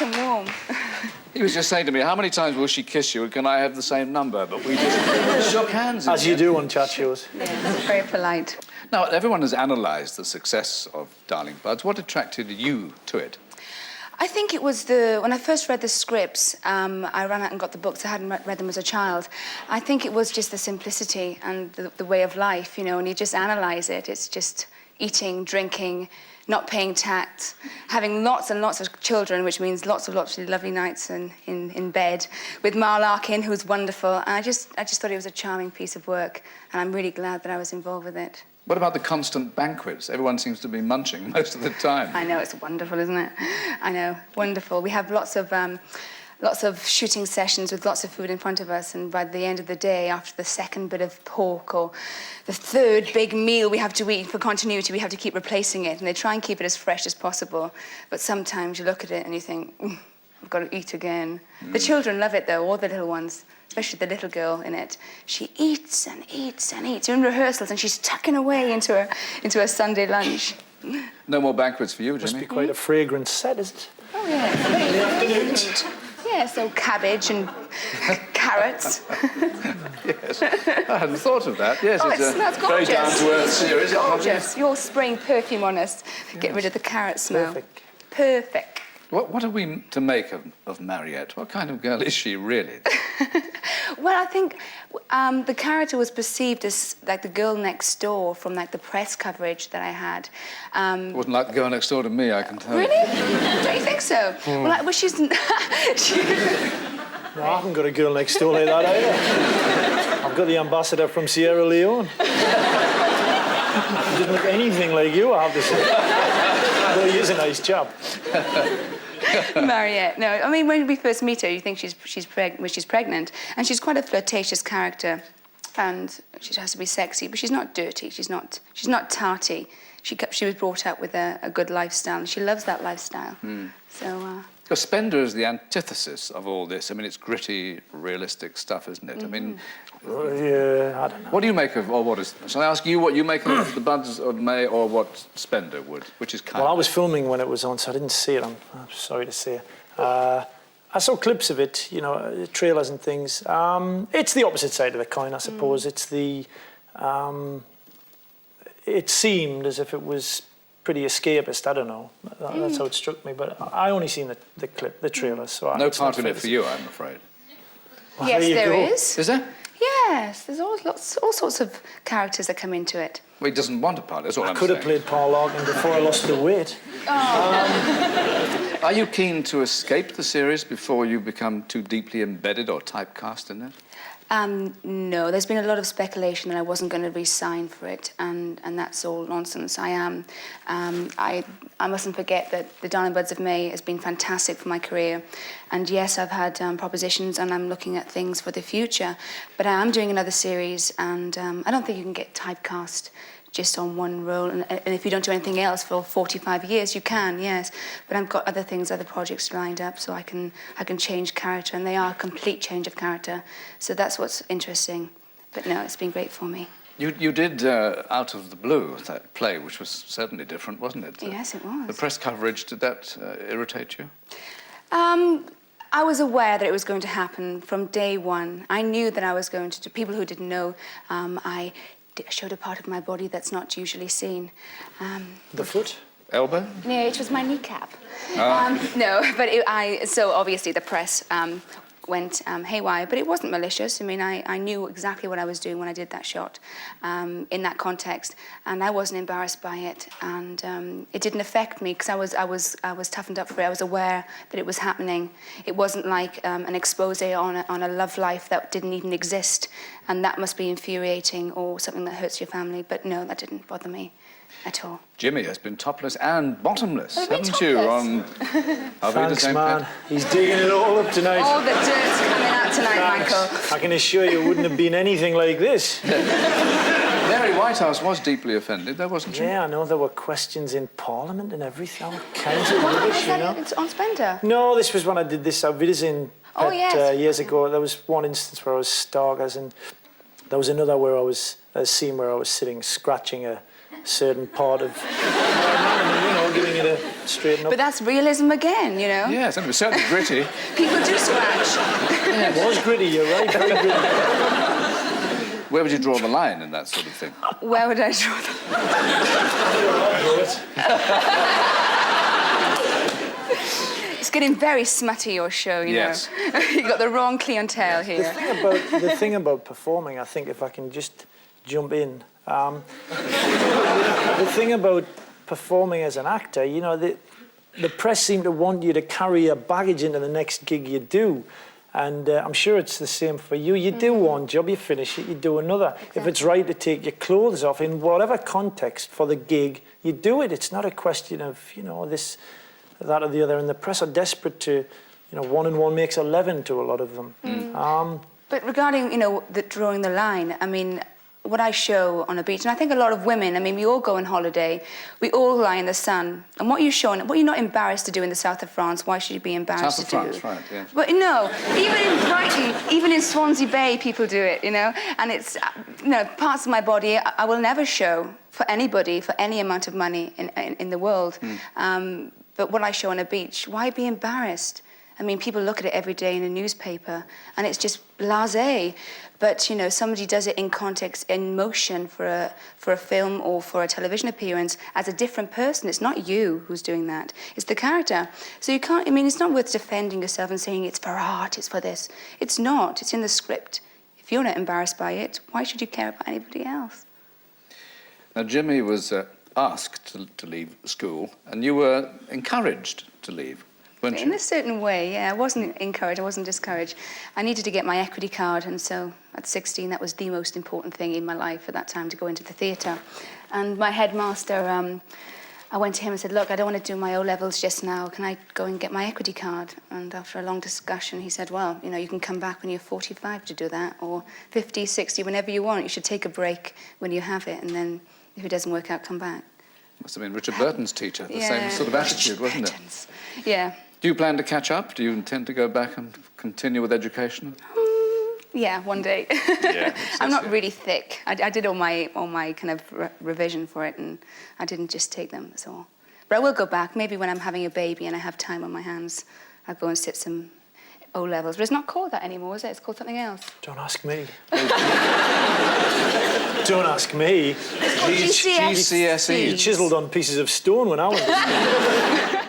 and warm. He was just saying to me, how many times will she kiss you and can I have the same number? But we just shook hands. As you do on chat shows. Yeah, very polite. Now, everyone has analysed the success of Darling Buds. What attracted you to it? I think it was when I first read the scripts, I ran out and got the books. I hadn't read them as a child. I think it was just the simplicity and the way of life, you know, and you just analyse it. It's just eating, drinking, not paying tax, having lots and lots of children, which means lots of lovely nights in bed, with Mal Larkin, who's wonderful. And I just thought it was a charming piece of work, and I'm really glad that I was involved with it. What about the constant banquets? Everyone seems to be munching most of the time. I know, it's wonderful, isn't it? I know, wonderful. We have lots of shooting sessions with lots of food in front of us, and by the end of the day, after the second bit of pork or the third big meal we have to eat for continuity, we have to keep replacing it, and they try and keep it as fresh as possible. But sometimes you look at it and you think, I've got to eat again. The children love it, though, all the little ones, especially the little girl in it. She eats and eats and eats. You're in rehearsals and she's tucking away into her Sunday lunch. No more banquets for you, Jimmy? Must be quite a fragrant set, is it? Oh, yeah. Yeah, so cabbage and carrots. Yes, I hadn't thought of that. Yes, Oh, it's a smells very gorgeous. down-to-earth series. Gorgeous. You're spraying perfume on us. Get rid of the carrot smell. Perfect. Perfect. What are we to make of Mariette? What kind of girl is she, really? Well, I think the character was perceived as like the girl next door from like the press coverage that I had. It wasn't like the girl next door to me, I can tell you. Really? Don't you think so? Well, she's... No, I haven't got a girl next door like that either. I've got the ambassador from Sierra Leone. He doesn't look anything like you, I have to say. Well, he is a nice chap. Mariette, no. I mean, when we first meet her, you think she's pregnant, and she's quite a flirtatious character, and she has to be sexy, but she's not dirty. She's not tarty. She was brought up with a good lifestyle, and she loves that lifestyle. So. Because Spender is the antithesis of all this. I mean, it's gritty, realistic stuff, isn't it? I mean, Yeah, I don't know. what do you make of, or what is? Shall I ask you what you make of the Buds of May, or what Spender would, which is kind Well, I of... was filming when it was on, so I didn't see it. I'm sorry to say. I saw clips of it, you know, trailers and things. It's the opposite side of the coin, I suppose. It's the... it seemed as if it was pretty escapist. I don't know. That's how it struck me. But I only seen the clip, the trailers. So No part in it for you, I'm afraid. Well, Yes, there go. is. Is there? Yes, there's all sorts of characters that come into it. Well, he doesn't want a part, that's all I'm Could have saying. played Paul Larkin before I lost the weight. Are you keen to escape the series before you become too deeply embedded or typecast in it? No, there's been a lot of speculation that I wasn't going to re-sign for it, and that's all nonsense. I am. I mustn't forget that the Darling Buds of May has been fantastic for my career, and yes, I've had propositions, and I'm looking at things for the future. But I am doing another series, and I don't think you can get typecast just on one role, and if you don't do anything else for 45 years, you can, yes. But I've got other things, other projects lined up, so I can change character, and they are a complete change of character. So that's what's interesting. But no, it's been great for me. You did Out of the Blue, that play, which was certainly different, wasn't it? Yes, it was. The press coverage, did that irritate you? I was aware that it was going to happen from day one. I knew that I was going to do. People who didn't know, I showed a part of my body that's not usually seen. The foot? Elbow? No, it was my kneecap. No, but so obviously the press went haywire, but it wasn't malicious. I mean, I knew exactly what I was doing when I did that shot in that context, and I wasn't embarrassed by it, and it didn't affect me because I was toughened up for it. I was aware that it was happening. It wasn't like an expose on a love life that didn't even exist, and that must be infuriating or something that hurts your family. But no, that didn't bother me at all. Jimmy has been topless and bottomless, I've been haven't you? Thanks, man. He's digging it all up tonight. All the dirt's coming out tonight, Michael. I can assure you it wouldn't have been anything like this. Mary Whitehouse was deeply offended, though, wasn't she? Yeah, I know there were questions in Parliament and everything. All kinds of rubbish, you know. It's on Spender. No, this was when I did this. I was in yes. years ago. There was one instance where I was stargazing, and there was another where a scene where I was sitting scratching a certain part of, you know, giving it straighten up. But that's realism again, you know? Yes, and it was certainly gritty. People do scratch. It was gritty, you're right, very gritty. Where would you draw the line in that sort of thing? Where would I draw the It's getting very smutty, your show, you Yes. know. You've got the wrong clientele here. The thing about performing, I think, if I can just jump in, the thing about performing as an actor, you know, the press seem to want you to carry your baggage into the next gig you do. And I'm sure it's the same for you. You do one job, you finish it, you do another. Exactly. If it's right to take your clothes off in whatever context for the gig, you do it. It's not a question of, you know, this, that or the other. And the press are desperate to, you know, 1 and 1 makes 11 to a lot of them. But regarding, you know, drawing the line, I mean, what I show on a beach, and I think a lot of women, I mean, we all go on holiday, we all lie in the sun, and what you're showing, what you're not embarrassed to do in the south of France, why should you be embarrassed to do? South of France, right, yeah. But no, even in Brighton, even in Swansea Bay, people do it, you know, and it's, you know, parts of my body I will never show for anybody, for any amount of money in the world. But what I show on a beach, why be embarrassed? I mean, people look at it every day in a newspaper, and it's just blasé. But, you know, somebody does it in context, in motion for a film or for a television appearance as a different person. It's not you who's doing that. It's the character. So you can't, I mean, it's not worth defending yourself and saying it's for art, it's for this. It's not. It's in the script. If you're not embarrassed by it, why should you care about anybody else? Now, Jimmy was asked to leave school, and you were encouraged to leave. In a certain way, yeah. I wasn't encouraged, I wasn't discouraged. I needed to get my equity card, and so at 16, that was the most important thing in my life at that time, to go into the theatre. And my headmaster, I went to him and said, look, I don't want to do my O-levels just now. Can I go and get my equity card? And after a long discussion, he said, well, you know, you can come back when you're 45 to do that, or 50, 60, whenever you want. You should take a break when you have it, and then if it doesn't work out, come back. Must have been Richard Burton's teacher, the same sort of attitude, wasn't it? Yeah. Do you plan to catch up? Do you intend to go back and continue with education? Yeah, one day. Yeah, I'm not really thick. I did all my kind of revision for it, and I didn't just take them, that's all. But I will go back. Maybe when I'm having a baby and I have time on my hands, I'll go and sit some O-levels. But it's not called that anymore, is it? It's called something else. Don't ask me. Don't ask me. GCSE. You chiselled on pieces of stone when I went to school.